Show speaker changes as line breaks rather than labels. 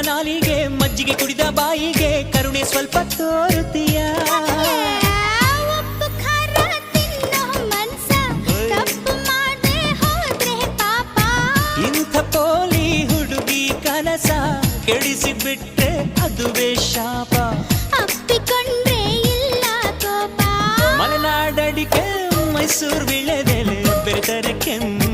ನಾಲಿಗೆ ಮಜ್ಜಿಗೆ ಕುಡಿದ ಬಾಯಿಗೆ ಕರುಣೆ ಸ್ವಲ್ಪ ತೋರುತ್ತೀಯ
ಉಪ್ಪು ಖಾರ ತಿನ್ನೋ ಮನ್ಸ ತಪ್ಪು ಮಾಡದೆ ಹೋದ್ರೆ ಪಾಪ
ಇಂಥ ಪೋಲಿ ಹುಡುಗಿ ಕನಸ ಕೆಡಿಸಿಬಿಟ್ರೆ ಅದುವೇ ಶಾಪ
ಅಪ್ಪಿಕೊಂಡ್ರೆ ಇಲ್ಲ ಕೋಪ
ಮಲೆನಾಡಡಿಕೆ ಮೈಸೂರು ವಿಳೆದೆಲೆ ಬೆರೆತರೆ ಕೆಮ್ಮು